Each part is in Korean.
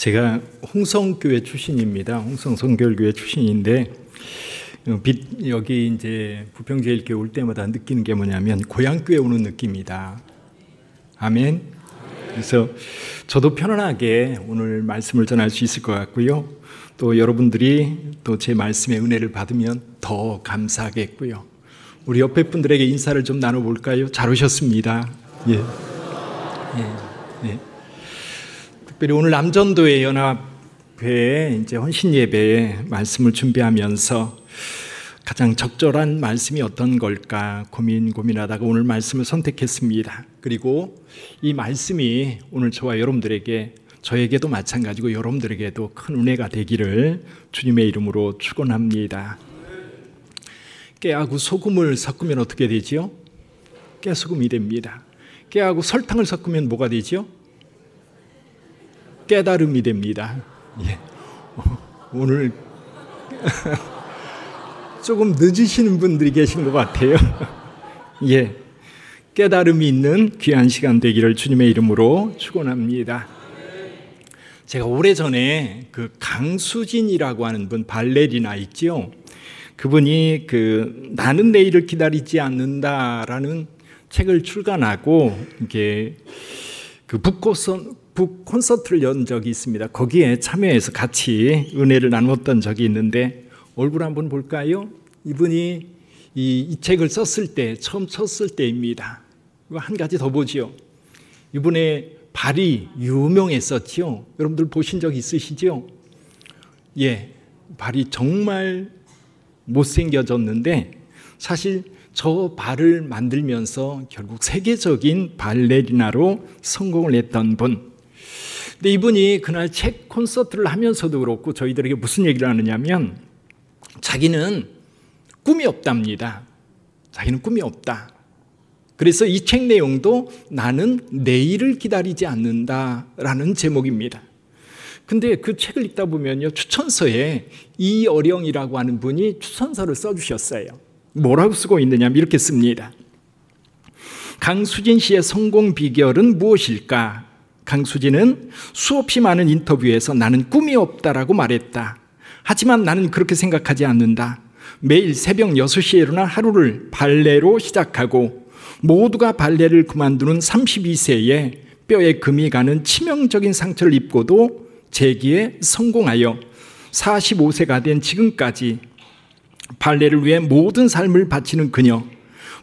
제가 홍성교회 출신입니다. 홍성성결교회 출신인데 여기 이제 부평제일교회 올 때마다 느끼는 게 뭐냐면 고향교회 오는 느낌이다. 아멘. 그래서 저도 편안하게 오늘 말씀을 전할 수 있을 것 같고요. 또 여러분들이 또 제 말씀의 은혜를 받으면 더 감사하겠고요. 우리 옆에 분들에게 인사를 좀 나눠볼까요? 잘 오셨습니다. 예. 특별히 오늘 남전도의 연합회에 이제 헌신 예배에 말씀을 준비하면서 가장 적절한 말씀이 어떤 걸까 고민하다가 오늘 말씀을 선택했습니다. 그리고 이 말씀이 오늘 저와 여러분들에게, 저에게도 마찬가지고 여러분들에게도 큰 은혜가 되기를 주님의 이름으로 축원합니다. 깨하고 소금을 섞으면 어떻게 되지요? 깨소금이 됩니다. 깨하고 설탕을 섞으면 뭐가 되죠? 깨달음이 됩니다. 예. 오늘 조금 늦으시는 분들이 계신 것 같아요. 예. 깨달음이 있는 귀한 시간 되기를 주님의 이름으로 축원합니다. 제가 오래전에 그 강수진이라고 하는 분, 발레리나 있죠? 그분이 나는 내일을 기다리지 않는다라는 책을 출간하고 이게 북 콘서트를 연 적이 있습니다. 거기에 참여해서 같이 은혜를 나누었던 적이 있는데 얼굴 한번 볼까요? 이분이 이 책을 썼을 때, 처음 썼을 때입니다. 한 가지 더 보지요. 이분의 발이 유명했었지요. 여러분들 보신 적 있으시죠? 예, 발이 정말 못생겨졌는데 사실 저 발을 만들면서 결국 세계적인 발레리나로 성공을 했던 분. 근데 이분이 그날 책 콘서트를 하면서도 그렇고 저희들에게 무슨 얘기를 하느냐면 자기는 꿈이 없답니다. 자기는 꿈이 없다. 그래서 이 책 내용도 나는 내일을 기다리지 않는다라는 제목입니다. 근데 그 책을 읽다 보면요, 추천서에 이어령이라고 하는 분이 추천서를 써주셨어요. 뭐라고 쓰고 있느냐면 이렇게 씁니다. 강수진 씨의 성공 비결은 무엇일까? 강수진은 수없이 많은 인터뷰에서 나는 꿈이 없다라고 말했다. 하지만 나는 그렇게 생각하지 않는다. 매일 새벽 6시에 일어나 하루를 발레로 시작하고 모두가 발레를 그만두는 32세에 뼈에 금이 가는 치명적인 상처를 입고도 재기에 성공하여 45세가 된 지금까지 발레를 위해 모든 삶을 바치는 그녀.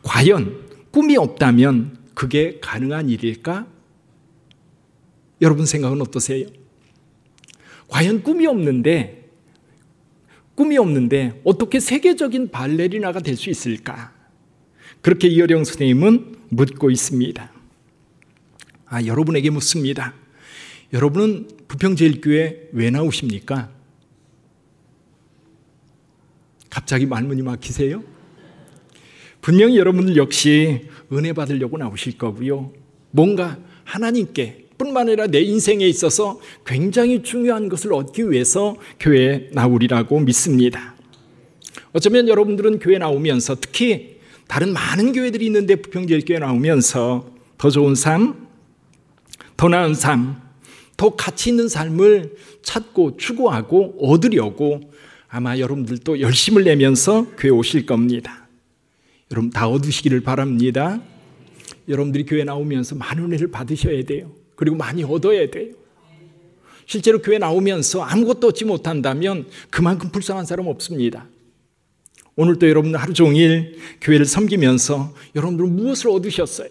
과연 꿈이 없다면 그게 가능한 일일까? 여러분 생각은 어떠세요? 과연 꿈이 없는데 어떻게 세계적인 발레리나가 될 수 있을까? 그렇게 이어령 선생님은 묻고 있습니다. 여러분에게 묻습니다. 여러분은 부평제일교회 왜 나오십니까? 갑자기 말문이 막히세요? 분명히 여러분들 역시 은혜 받으려고 나오실 거고요. 뭔가 하나님께 뿐만 아니라 내 인생에 있어서 굉장히 중요한 것을 얻기 위해서 교회에 나오리라고 믿습니다. 어쩌면 여러분들은 교회 나오면서, 특히 다른 많은 교회들이 있는데 부평제일교회 나오면서 더 좋은 삶, 더 나은 삶, 더 가치 있는 삶을 찾고 추구하고 얻으려고 아마 여러분들도 열심을 내면서 교회 오실 겁니다. 여러분 다 얻으시기를 바랍니다. 여러분들이 교회 나오면서 많은 은혜를 받으셔야 돼요. 그리고 많이 얻어야 돼요. 실제로 교회 나오면서 아무것도 얻지 못한다면 그만큼 불쌍한 사람 없습니다. 오늘도 여러분들 하루 종일 교회를 섬기면서 여러분들은 무엇을 얻으셨어요?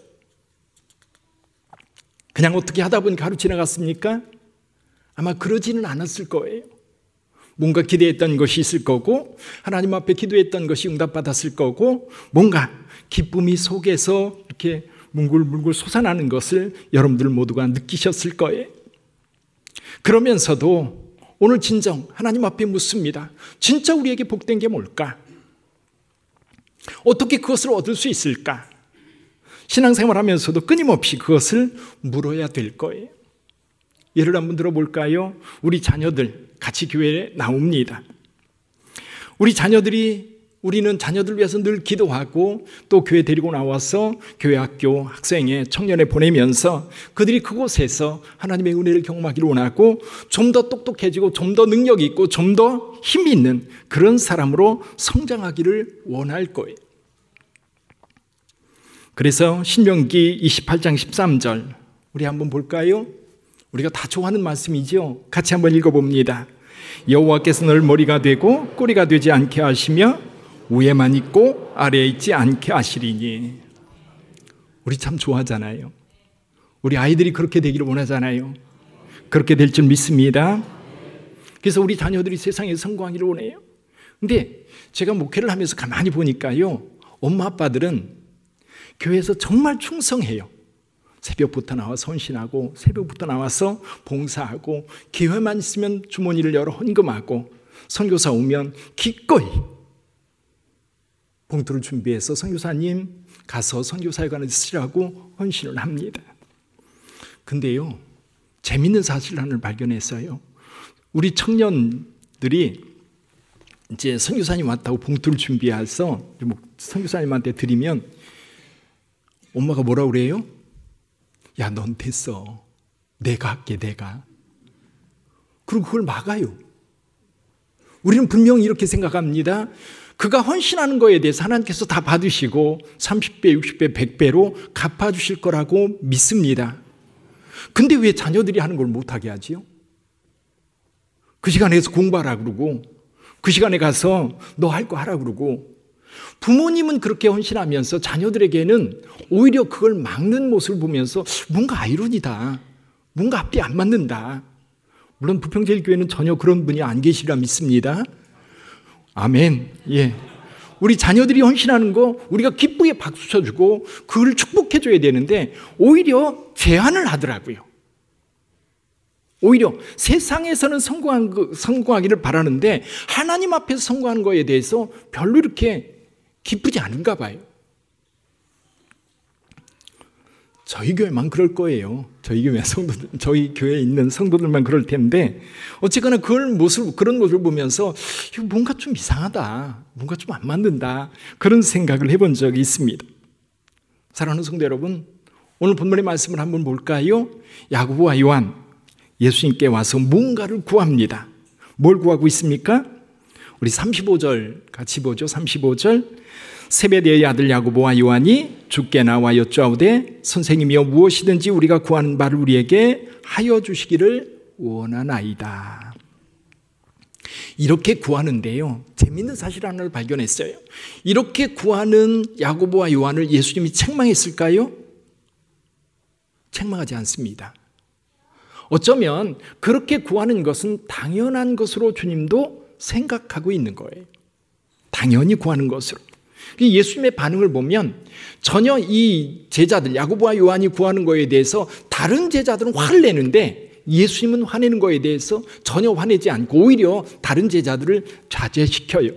그냥 어떻게 하다 보니까 하루 지나갔습니까? 아마 그러지는 않았을 거예요. 뭔가 기대했던 것이 있을 거고, 하나님 앞에 기도했던 것이 응답받았을 거고, 뭔가 기쁨이 속에서 이렇게 뭉글뭉글 솟아나는 것을 여러분들 모두가 느끼셨을 거예요. 그러면서도 오늘 진정 하나님 앞에 묻습니다. 진짜 우리에게 복된 게 뭘까? 어떻게 그것을 얻을 수 있을까? 신앙생활하면서도 끊임없이 그것을 물어야 될 거예요. 예를 한번 들어볼까요? 우리 자녀들 같이 교회에 나옵니다. 우리 자녀들이 우리는 자녀들 위해서 늘 기도하고 또 교회 데리고 나와서 교회 학교 학생회 청년회 보내면서 그들이 그곳에서 하나님의 은혜를 경험하기를 원하고 좀 더 똑똑해지고 좀 더 능력이 있고 좀 더 힘이 있는 그런 사람으로 성장하기를 원할 거예요. 그래서 신명기 28장 13절 우리 한번 볼까요? 우리가 다 좋아하는 말씀이죠. 같이 한번 읽어봅니다. 여호와께서 너를 머리가 되고 꼬리가 되지 않게 하시며 위에만 있고 아래에 있지 않게 하시리니. 우리 참 좋아하잖아요. 우리 아이들이 그렇게 되기를 원하잖아요. 그렇게 될 줄 믿습니다. 그래서 우리 자녀들이 세상에 성공하기를 원해요. 근데 제가 목회를 하면서 가만히 보니까요, 엄마 아빠들은 교회에서 정말 충성해요. 새벽부터 나와서 헌신하고 새벽부터 나와서 봉사하고 기회만 있으면 주머니를 열어 헌금하고 선교사 오면 기꺼이 봉투를 준비해서 선교사님 가서 선교사회관에 쓰라고 헌신을 합니다. 근데요, 재밌는 사실 하나를 발견했어요. 우리 청년들이 이제 선교사님 왔다고 봉투를 준비해서 선교사님한테 드리면 엄마가 뭐라 그래요? 야, 넌 됐어. 내가 할게, 내가. 그리고 그걸 막아요. 우리는 분명히 이렇게 생각합니다. 그가 헌신하는 거에 대해서 하나님께서 다 받으시고 30배, 60배, 100배로 갚아주실 거라고 믿습니다. 근데 왜 자녀들이 하는 걸 못하게 하지요? 그 시간에서 공부하라 그러고 그 시간에 가서 너 할 거 하라 그러고 부모님은 그렇게 헌신하면서 자녀들에게는 오히려 그걸 막는 모습을 보면서 뭔가 아이러니다. 뭔가 앞뒤 안 맞는다. 물론 부평제일교회는 전혀 그런 분이 안 계시리라 믿습니다. 아멘. 예. 우리 자녀들이 헌신하는 거 우리가 기쁘게 박수 쳐주고 그걸 축복해줘야 되는데 오히려 제한을 하더라고요. 오히려 세상에서는 성공하기를 바라는데 하나님 앞에서 성공하는 거에 대해서 별로 이렇게 기쁘지 않은가 봐요. 저희 교회만 그럴 거예요. 저희 교회 성도들, 저희 교회에 있는 성도들만 그럴 텐데 어쨌거나 그런 모습을 보면서 이거 뭔가 좀 이상하다, 뭔가 좀 안 맞는다 그런 생각을 해본 적이 있습니다. 사랑하는 성도 여러분, 오늘 본문의 말씀을 한번 볼까요? 야고보와 요한 예수님께 와서 뭔가를 구합니다. 뭘 구하고 있습니까? 우리 35절 같이 보죠. 35절. 세베대의 아들 야고보와 요한이 주께 나와 여쭈아오되 선생님이여 무엇이든지 우리가 구하는 바를 우리에게 하여 주시기를 원하나이다. 이렇게 구하는데요, 재밌는 사실 하나를 발견했어요. 이렇게 구하는 야고보와 요한을 예수님이 책망했을까요? 책망하지 않습니다. 어쩌면 그렇게 구하는 것은 당연한 것으로 주님도 생각하고 있는 거예요. 당연히 구하는 것으로. 예수님의 반응을 보면 전혀 이 제자들 야고보와 요한이 구하는 거에 대해서 다른 제자들은 화를 내는데 예수님은 화내는 거에 대해서 전혀 화내지 않고 오히려 다른 제자들을 자제시켜요.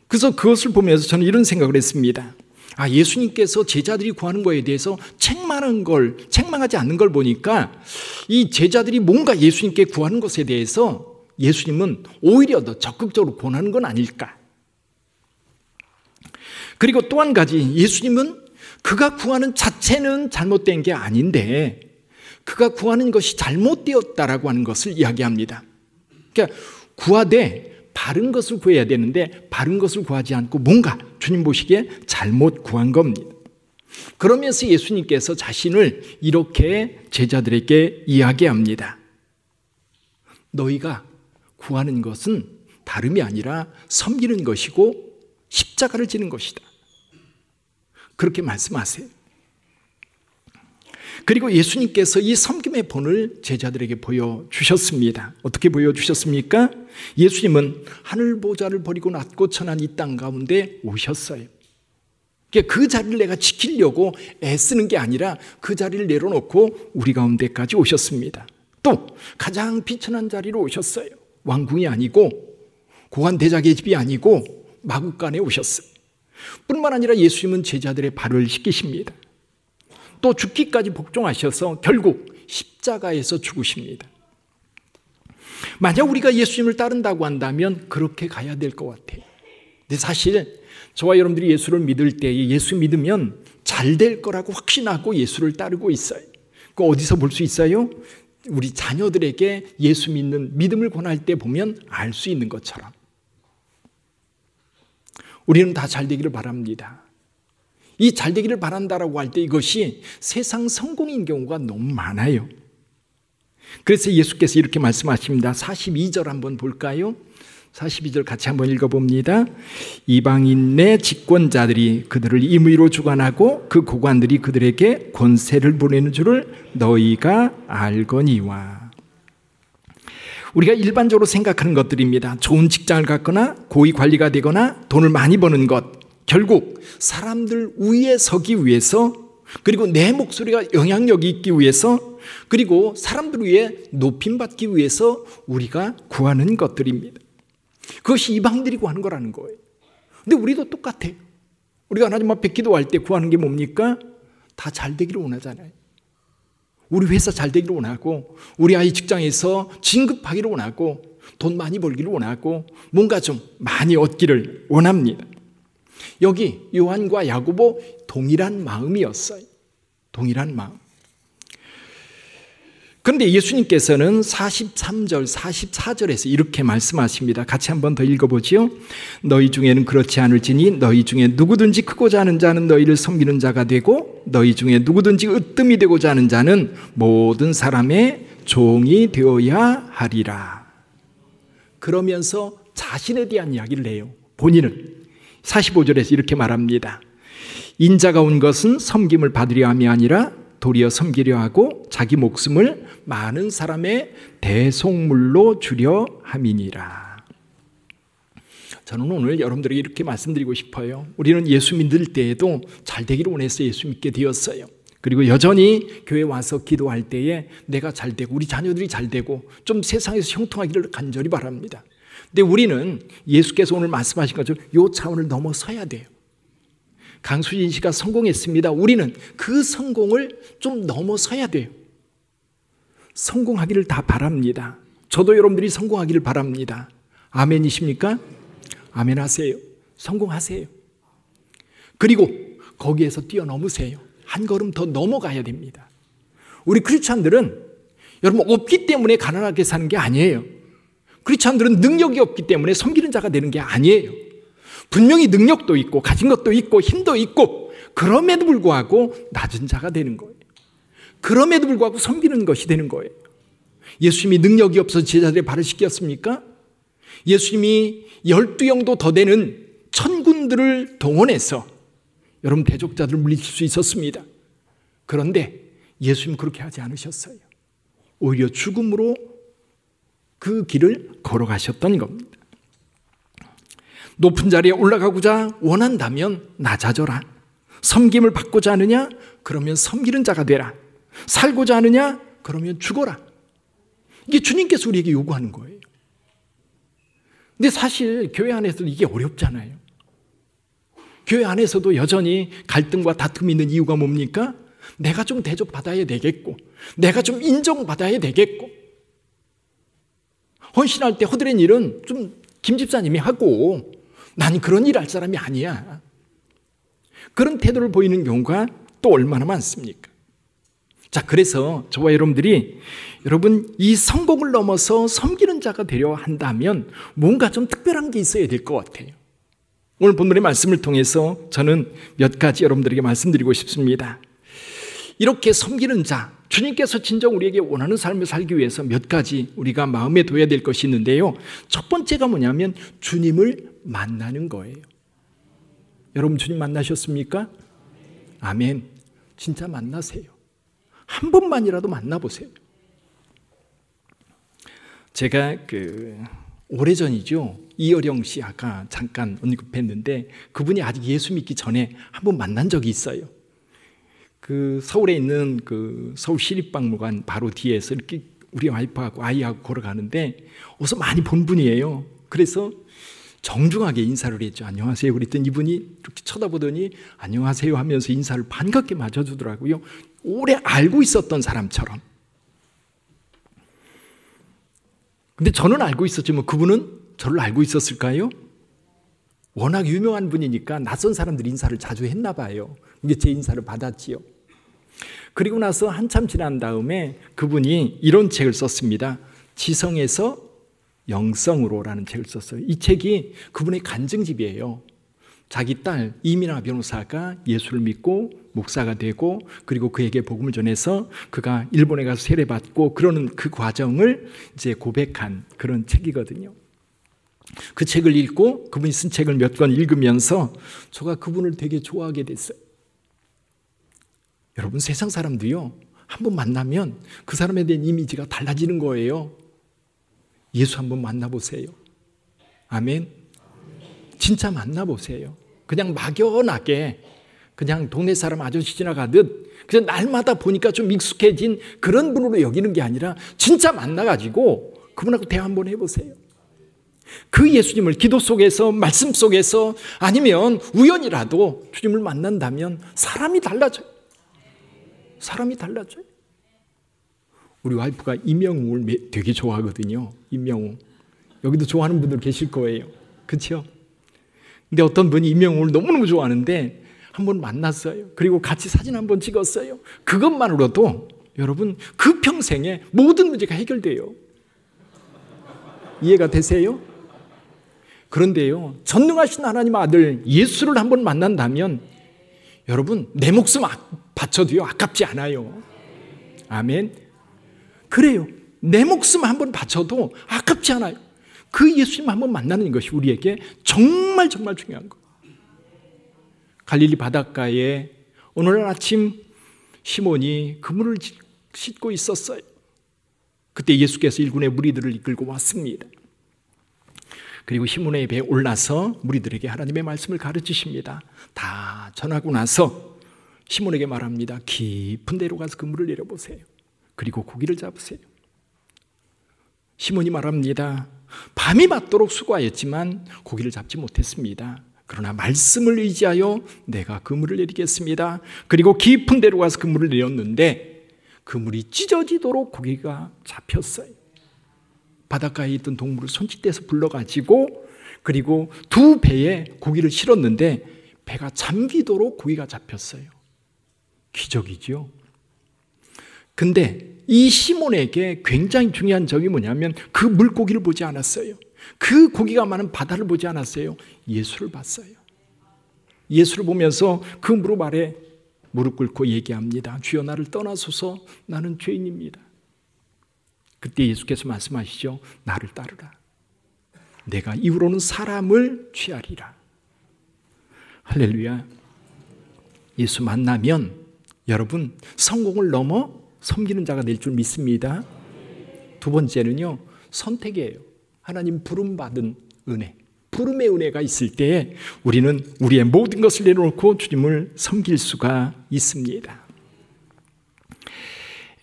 그래서 그것을 보면서 저는 이런 생각을 했습니다. 아, 예수님께서 제자들이 구하는 거에 대해서 책망하지 않는 걸 보니까 이 제자들이 뭔가 예수님께 구하는 것에 대해서 예수님은 오히려 더 적극적으로 권하는 건 아닐까. 그리고 또 한 가지, 예수님은 그가 구하는 자체는 잘못된 게 아닌데 그가 구하는 것이 잘못되었다라고 하는 것을 이야기합니다. 그러니까 구하되 바른 것을 구해야 되는데 바른 것을 구하지 않고 뭔가 주님 보시기에 잘못 구한 겁니다. 그러면서 예수님께서 자신을 이렇게 제자들에게 이야기합니다. 너희가 구하는 것은 다름이 아니라 섬기는 것이고 십자가를 지는 것이다. 그렇게 말씀하세요. 그리고 예수님께서 이 섬김의 본을 제자들에게 보여주셨습니다. 어떻게 보여주셨습니까? 예수님은 하늘 보좌를 버리고 낮고 천한 이 땅 가운데 오셨어요. 그 자리를 내가 지키려고 애쓰는 게 아니라 그 자리를 내려놓고 우리 가운데까지 오셨습니다. 또 가장 비천한 자리로 오셨어요. 왕궁이 아니고 고관 대작의 집이 아니고 마국간에 오셨어요. 뿐만 아니라 예수님은 제자들의 발을 씻기십니다. 또 죽기까지 복종하셔서 결국 십자가에서 죽으십니다. 만약 우리가 예수님을 따른다고 한다면 그렇게 가야 될 것 같아요. 근데 사실 저와 여러분들이 예수를 믿을 때에 예수 믿으면 잘 될 거라고 확신하고 예수를 따르고 있어요. 그 어디서 볼 수 있어요? 우리 자녀들에게 예수 믿는 믿음을 권할 때 보면 알 수 있는 것처럼. 우리는 다 잘 되기를 바랍니다. 이 잘 되기를 바란다라고 할 때 이것이 세상 성공인 경우가 너무 많아요. 그래서 예수께서 이렇게 말씀하십니다. 42절 한번 볼까요? 42절 같이 한번 읽어봅니다. 이방인의 집권자들이 그들을 임의로 주관하고 그 고관들이 그들에게 권세를 보내는 줄을 너희가 알거니와. 우리가 일반적으로 생각하는 것들입니다. 좋은 직장을 갖거나 고위 관리가 되거나 돈을 많이 버는 것, 결국 사람들 위에 서기 위해서, 그리고 내 목소리가 영향력이 있기 위해서, 그리고 사람들 위에 높임받기 위해서 우리가 구하는 것들입니다. 그것이 이방인들이 구하는 거라는 거예요. 근데 우리도 똑같아요. 우리가 하나님 앞에 기도할 때 구하는 게 뭡니까? 다 잘 되기를 원하잖아요. 우리 회사 잘 되기를 원하고, 우리 아이 직장에서 진급하기를 원하고, 돈 많이 벌기를 원하고, 뭔가 좀 많이 얻기를 원합니다. 여기 요한과 야고보 동일한 마음이었어요. 동일한 마음. 그런데 예수님께서는 43절, 44절에서 이렇게 말씀하십니다. 같이 한번 더 읽어보지요. 너희 중에는 그렇지 않을지니 너희 중에 누구든지 크고자 하는 자는 너희를 섬기는 자가 되고 너희 중에 누구든지 으뜸이 되고자 하는 자는 모든 사람의 종이 되어야 하리라. 그러면서 자신에 대한 이야기를 해요. 본인을. 45절에서 이렇게 말합니다. 인자가 온 것은 섬김을 받으려 함이 아니라 도리어 섬기려 하고 자기 목숨을 많은 사람의 대속물로 주려 함이니라. 저는 오늘 여러분들에게 이렇게 말씀드리고 싶어요. 우리는 예수 믿을 때에도 잘 되기를 원해서 예수 믿게 되었어요. 그리고 여전히 교회 와서 기도할 때에 내가 잘 되고 우리 자녀들이 잘 되고 좀 세상에서 형통하기를 간절히 바랍니다. 근데 우리는 예수께서 오늘 말씀하신 것처럼 이 차원을 넘어서야 돼요. 강수진 씨가 성공했습니다. 우리는 그 성공을 좀 넘어서야 돼요. 성공하기를 다 바랍니다. 저도 여러분들이 성공하기를 바랍니다. 아멘이십니까? 아멘 하세요. 성공하세요. 그리고 거기에서 뛰어넘으세요. 한 걸음 더 넘어가야 됩니다. 우리 크리스찬들은 여러분 없기 때문에 가난하게 사는 게 아니에요. 크리스찬들은 능력이 없기 때문에 섬기는 자가 되는 게 아니에요. 분명히 능력도 있고 가진 것도 있고 힘도 있고 그럼에도 불구하고 낮은 자가 되는 거예요. 그럼에도 불구하고 섬기는 것이 되는 거예요. 예수님이 능력이 없어서 제자들의 발을 씻겼습니까? 예수님이 12영도 더 되는 천군들을 동원해서 여러분 대적자들을 물리칠 수 있었습니다. 그런데 예수님은 그렇게 하지 않으셨어요. 오히려 죽음으로 그 길을 걸어가셨던 겁니다. 높은 자리에 올라가고자 원한다면 낮아져라. 섬김을 받고자 하느냐? 그러면 섬기는 자가 되라. 살고자 하느냐? 그러면 죽어라. 이게 주님께서 우리에게 요구하는 거예요. 근데 사실 교회 안에서도 이게 어렵잖아요. 교회 안에서도 여전히 갈등과 다툼이 있는 이유가 뭡니까? 내가 좀 대접받아야 되겠고, 내가 좀 인정받아야 되겠고, 헌신할 때 허드렛 일은 좀 김 집사님이 하고 난 그런 일 할 사람이 아니야. 그런 태도를 보이는 경우가 또 얼마나 많습니까? 자, 그래서 저와 여러분들이 여러분 이 성공을 넘어서 섬기는 자가 되려 한다면 뭔가 좀 특별한 게 있어야 될 것 같아요. 오늘 본문의 말씀을 통해서 저는 몇 가지 여러분들에게 말씀드리고 싶습니다. 이렇게 섬기는 자, 주님께서 진정 우리에게 원하는 삶을 살기 위해서 몇 가지 우리가 마음에 둬야 될 것이 있는데요. 첫 번째가 뭐냐면 주님을 만나는 거예요. 여러분 주님 만나셨습니까? 아멘. 진짜 만나세요. 한 번만이라도 만나보세요. 제가 오래전이죠. 이어령 씨 아까 잠깐 언급했는데 그분이 아직 예수 믿기 전에 한 번 만난 적이 있어요. 서울에 있는 서울시립박물관 바로 뒤에서 이렇게 우리 와이프하고 아이하고 걸어가는데 어디서 많이 본 분이에요. 그래서 정중하게 인사를 했죠. 안녕하세요. 그랬더니 이분이 이렇게 쳐다보더니 안녕하세요 하면서 인사를 반갑게 맞아주더라고요. 오래 알고 있었던 사람처럼. 근데 저는 알고 있었지만 그분은 저를 알고 있었을까요? 워낙 유명한 분이니까 낯선 사람들이 인사를 자주 했나 봐요. 이게 제 인사를 받았지요. 그리고 나서 한참 지난 다음에 그분이 이런 책을 썼습니다. 지성에서 영성으로라는 책을 썼어요. 이 책이 그분의 간증집이에요. 자기 딸 이민아 변호사가 예수를 믿고 목사가 되고 그리고 그에게 복음을 전해서 그가 일본에 가서 세례받고 그러는 그 과정을 이제 고백한 그런 책이거든요. 그 책을 읽고 그분이 쓴 책을 몇 권 읽으면서 제가 그분을 되게 좋아하게 됐어요. 여러분, 세상 사람도요, 한번 만나면 그 사람에 대한 이미지가 달라지는 거예요. 예수 한번 만나보세요. 아멘. 진짜 만나보세요. 그냥 막연하게 그냥 동네 사람 아저씨 지나가듯 그냥 날마다 보니까 좀 익숙해진 그런 분으로 여기는 게 아니라 진짜 만나가지고 그분하고 대화 한번 해보세요. 그 예수님을 기도 속에서, 말씀 속에서, 아니면 우연이라도 주님을 만난다면 사람이 달라져요. 사람이 달라져요. 우리 와이프가 임영웅을 되게 좋아하거든요. 임영웅. 여기도 좋아하는 분들 계실 거예요. 그렇죠? 근데 어떤 분이 임영웅을 너무너무 좋아하는데 한번 만났어요. 그리고 같이 사진 한번 찍었어요. 그것만으로도 여러분, 그 평생에 모든 문제가 해결돼요. 이해가 되세요? 그런데요, 전능하신 하나님 아들 예수를 한번 만난다면 여러분, 내 목숨 바쳐도요 아깝지 않아요. 아멘. 그래요. 내 목숨 한번 바쳐도 아깝지 않아요. 그 예수님 한번 만나는 것이 우리에게 정말 정말 중요한 거예요. 갈릴리 바닷가에 어느 날 아침 시몬이 그물을 씻고 있었어요. 그때 예수께서 일군의 무리들을 이끌고 왔습니다. 그리고 시몬의 배에 올라서 무리들에게 하나님의 말씀을 가르치십니다. 다 전하고 나서 시몬에게 말합니다. 깊은 데로 가서 그물을 내려보세요. 그리고 고기를 잡으세요. 시몬이 말합니다. 밤이 맞도록 수고하였지만 고기를 잡지 못했습니다. 그러나 말씀을 의지하여 내가 그물을 내리겠습니다. 그리고 깊은 데로 가서 그물을 내렸는데 그물이 찢어지도록 고기가 잡혔어요. 바닷가에 있던 동물을 손짓대서 불러가지고 그리고 두 배에 고기를 실었는데 배가 잠기도록 고기가 잡혔어요. 기적이죠. 근데 이 시몬에게 굉장히 중요한 점이 뭐냐면 그 물고기를 보지 않았어요. 그 고기가 많은 바다를 보지 않았어요. 예수를 봤어요. 예수를 보면서 그 무릎 아래 무릎 꿇고 얘기합니다. 주여, 나를 떠나소서, 나는 죄인입니다. 그때 예수께서 말씀하시죠. 나를 따르라. 내가 이후로는 사람을 취하리라. 할렐루야. 예수 만나면 여러분 성공을 넘어 섬기는 자가 될 줄 믿습니다. 두 번째는요, 선택이에요. 하나님 부름받은 은혜, 부름의 은혜가 있을 때 우리는 우리의 모든 것을 내려놓고 주님을 섬길 수가 있습니다.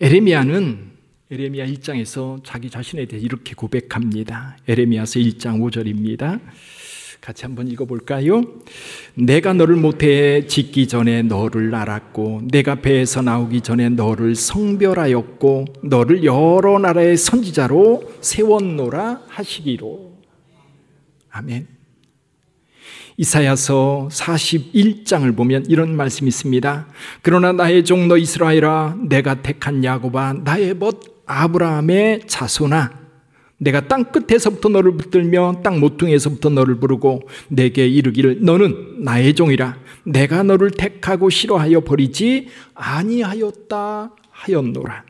에레미야는 에레미야 1장에서 자기 자신에 대해 이렇게 고백합니다. 에레미야서 1장 5절입니다. 같이 한번 읽어볼까요? 내가 너를 모태에 짓기 전에 너를 알았고 내가 배에서 나오기 전에 너를 성별하였고 너를 여러 나라의 선지자로 세웠노라 하시기로. 아멘. 이사야서 41장을 보면 이런 말씀이 있습니다. 그러나 나의 종 너 이스라엘아, 내가 택한 야곱아, 나의 벗 아브라함의 자손아, 내가 땅 끝에서부터 너를 붙들며 땅 모퉁이에서부터 너를 부르고 내게 이르기를 너는 나의 종이라. 내가 너를 택하고 싫어하여 버리지 아니하였다 하였노라.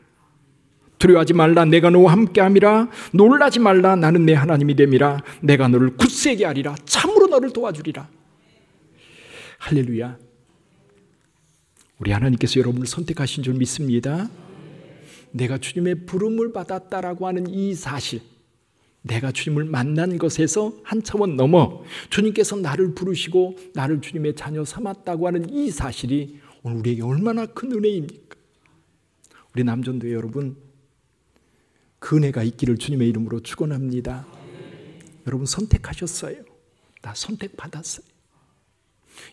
두려워하지 말라, 내가 너와 함께함이라. 놀라지 말라, 나는 내 하나님이 됨이라. 내가 너를 굳세게 하리라. 참으로 너를 도와주리라. 할렐루야. 우리 하나님께서 여러분을 선택하신 줄 믿습니다. 내가 주님의 부름을 받았다라고 하는 이 사실, 내가 주님을 만난 것에서 한 차원 넘어 주님께서 나를 부르시고 나를 주님의 자녀 삼았다고 하는 이 사실이 오늘 우리에게 얼마나 큰 은혜입니까? 우리 남전도회 여러분, 그 은혜가 있기를 주님의 이름으로 축원합니다. 여러분 선택하셨어요. 나 선택받았어요.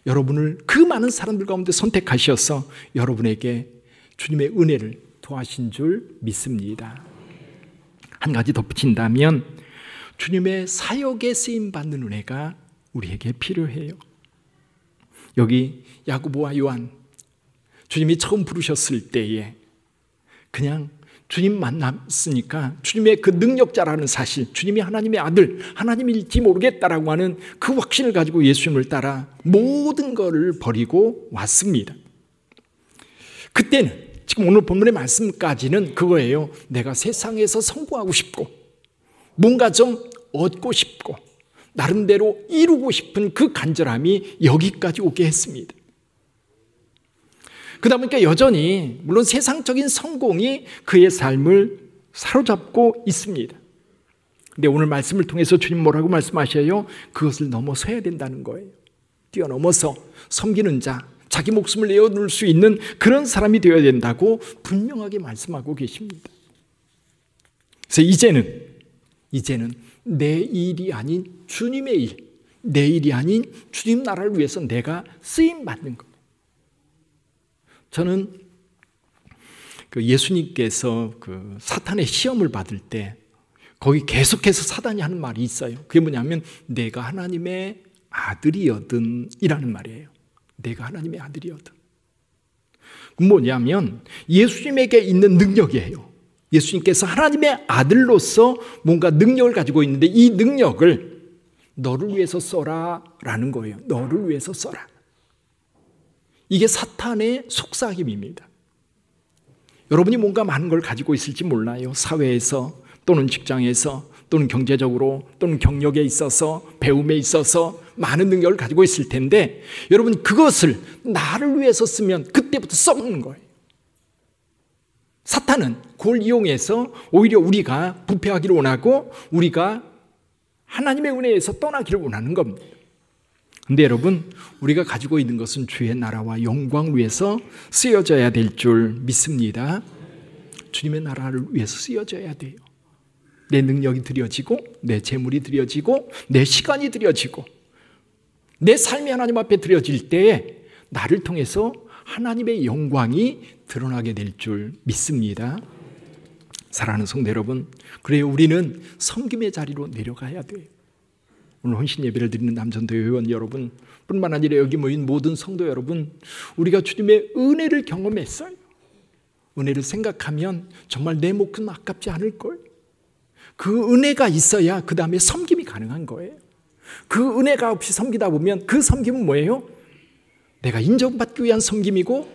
여러분을 그 많은 사람들 가운데 선택하셔서 여러분에게 주님의 은혜를 도하신 줄 믿습니다. 한 가지 덧붙인다면 주님의 사역에 쓰임받는 은혜가 우리에게 필요해요. 여기 야고보와 요한, 주님이 처음 부르셨을 때에 그냥 주님 만났으니까 주님의 그 능력자라는 사실, 주님이 하나님의 아들, 하나님일지 모르겠다라고 하는 그 확신을 가지고 예수님을 따라 모든 것을 버리고 왔습니다. 그때는 지금 오늘 본문의 말씀까지는 그거예요. 내가 세상에서 성공하고 싶고 뭔가 좀 얻고 싶고 나름대로 이루고 싶은 그 간절함이 여기까지 오게 했습니다. 그러다 보니까 여전히 물론 세상적인 성공이 그의 삶을 사로잡고 있습니다. 근데 오늘 말씀을 통해서 주님 뭐라고 말씀하셔요? 그것을 넘어서야 된다는 거예요. 뛰어넘어서 섬기는 자, 자기 목숨을 내어놓을 수 있는 그런 사람이 되어야 된다고 분명하게 말씀하고 계십니다. 그래서 이제는 내 일이 아닌 주님의 일, 내 일이 아닌 주님 나라를 위해서 내가 쓰임받는 것. 저는 예수님께서 사탄의 시험을 받을 때 거기 계속해서 사단이 하는 말이 있어요. 그게 뭐냐면 내가 하나님의 아들이거든 이라는 말이에요. 내가 하나님의 아들이거든. 뭐냐면 예수님에게 있는 능력이에요. 예수님께서 하나님의 아들로서 뭔가 능력을 가지고 있는데 이 능력을 너를 위해서 써라 라는 거예요. 너를 위해서 써라. 이게 사탄의 속삭임입니다. 여러분이 뭔가 많은 걸 가지고 있을지 몰라요. 사회에서 또는 직장에서 또는 경제적으로 또는 경력에 있어서 배움에 있어서 많은 능력을 가지고 있을 텐데 여러분 그것을 나를 위해서 쓰면 그때부터 써먹는 거예요. 사탄은 그걸 이용해서 오히려 우리가 부패하기를 원하고 우리가 하나님의 은혜에서 떠나기를 원하는 겁니다. 근데 여러분 우리가 가지고 있는 것은 주의 나라와 영광 위해서 쓰여져야 될 줄 믿습니다. 주님의 나라를 위해서 쓰여져야 돼요. 내 능력이 드려지고 내 재물이 드려지고 내 시간이 드려지고 내 삶이 하나님 앞에 드려질 때에 나를 통해서 하나님의 영광이 드러나게 될 줄 믿습니다. 사랑하는 성도 여러분, 그래요 우리는 섬김의 자리로 내려가야 돼요. 오늘 헌신 예배를 드리는 남전도 회원 여러분 뿐만 아니라 여기 모인 모든 성도 여러분, 우리가 주님의 은혜를 경험했어요. 은혜를 생각하면 정말 내 목숨 아깝지 않을 걸. 그 은혜가 있어야 그 다음에 섬김이 가능한 거예요. 그 은혜가 없이 섬기다 보면 그 섬김은 뭐예요? 내가 인정받기 위한 섬김이고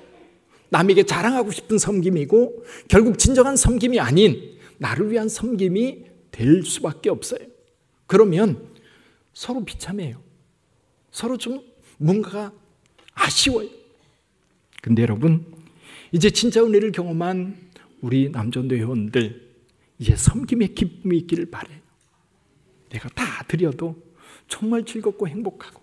남에게 자랑하고 싶은 섬김이고 결국 진정한 섬김이 아닌 나를 위한 섬김이 될 수밖에 없어요. 그러면 서로 비참해요. 서로 좀 뭔가가 아쉬워요. 근데 여러분 이제 진짜 은혜를 경험한 우리 남전도 회원들 이제 섬김의 기쁨이 있기를 바라요. 내가 다 드려도 정말 즐겁고 행복하고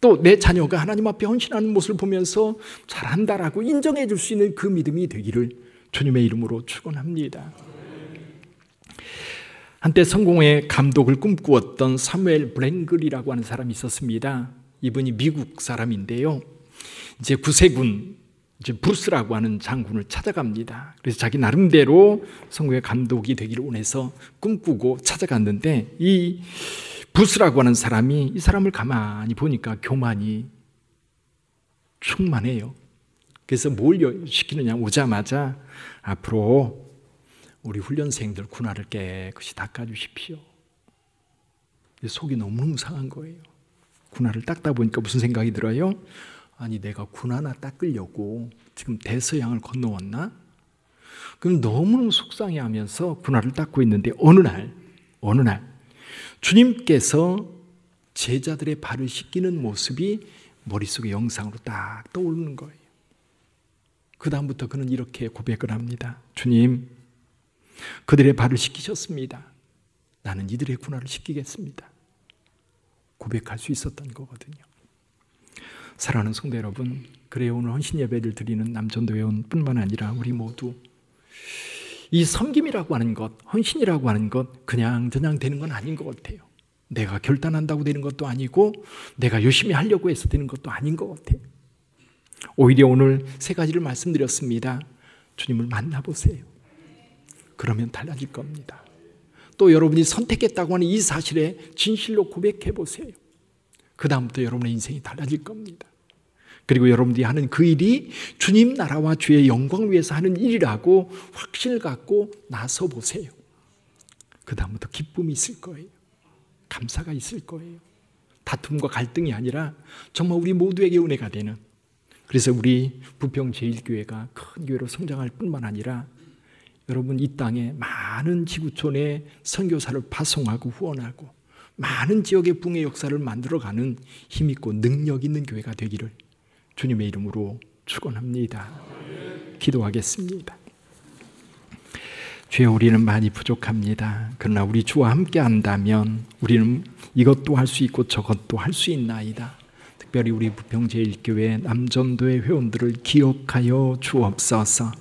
또 내 자녀가 하나님 앞에 헌신하는 모습을 보면서 잘한다라고 인정해 줄 수 있는 그 믿음이 되기를 주님의 이름으로 축원합니다. 한때 성공의 감독을 꿈꾸었던 사무엘 브랭글이라고 하는 사람이 있었습니다. 이분이 미국 사람인데요. 이제 구세군 브루스라고 하는 장군을 찾아갑니다. 그래서 자기 나름대로 성공의 감독이 되기를 원해서 꿈꾸고 찾아갔는데 이 브루스라고 하는 사람이 이 사람을 가만히 보니까 교만이 충만해요. 그래서 뭘 시키느냐 오자마자 앞으로 우리 훈련생들 군화를 깨끗이 닦아주십시오. 속이 너무너무 상한 거예요. 군화를 닦다 보니까 무슨 생각이 들어요? 아니 내가 군 하나 닦으려고 지금 대서양을 건너왔나? 그럼 너무너무 속상해하면서 군화를 닦고 있는데 어느 날 주님께서 제자들의 발을 씻기는 모습이 머릿속에 영상으로 딱 떠오르는 거예요. 그 다음부터 그는 이렇게 고백을 합니다. 주님, 그들의 발을 씻기셨습니다. 나는 이들의 군화를 씻기겠습니다. 고백할 수 있었던 거거든요. 사랑하는 성도 여러분, 그래요 오늘 헌신 예배를 드리는 남전도 회원뿐만 아니라 우리 모두 이 섬김이라고 하는 것, 헌신이라고 하는 것 그냥 되는 건 아닌 것 같아요. 내가 결단한다고 되는 것도 아니고 내가 열심히 하려고 해서 되는 것도 아닌 것 같아요. 오히려 오늘 세 가지를 말씀드렸습니다. 주님을 만나보세요. 그러면 달라질 겁니다. 또 여러분이 선택했다고 하는 이 사실에 진실로 고백해 보세요. 그다음부터 여러분의 인생이 달라질 겁니다. 그리고 여러분들이 하는 그 일이 주님 나라와 주의 영광 위해서 하는 일이라고 확신을 갖고 나서 보세요. 그다음부터 기쁨이 있을 거예요. 감사가 있을 거예요. 다툼과 갈등이 아니라 정말 우리 모두에게 은혜가 되는, 그래서 우리 부평 제1교회가 큰 교회로 성장할 뿐만 아니라 여러분 이 땅에 많은 지구촌에 선교사를 파송하고 후원하고 많은 지역의 붕의 역사를 만들어가는 힘있고 능력 있는 교회가 되기를 주님의 이름으로 축원합니다. 기도하겠습니다. 주여, 우리는 많이 부족합니다. 그러나 우리 주와 함께 한다면 우리는 이것도 할 수 있고 저것도 할 수 있나이다. 특별히 우리 부평 제1교회 남전도의 회원들을 기억하여 주옵소서.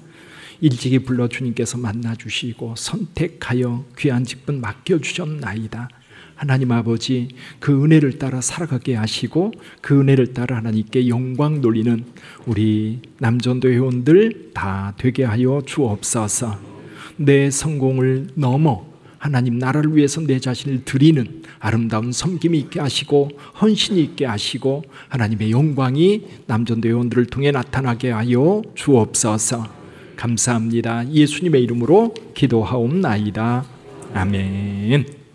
일찍이 불러 주님께서 만나주시고 선택하여 귀한 직분 맡겨주셨나이다. 하나님 아버지, 그 은혜를 따라 살아가게 하시고 그 은혜를 따라 하나님께 영광 돌리는 우리 남전도 회원들 다 되게 하여 주옵소서. 내 성공을 넘어 하나님 나라를 위해서 내 자신을 드리는 아름다운 섬김이 있게 하시고 헌신이 있게 하시고 하나님의 영광이 남전도 회원들을 통해 나타나게 하여 주옵소서. 감사합니다. 예수님의 이름으로 기도하옵나이다. 아멘.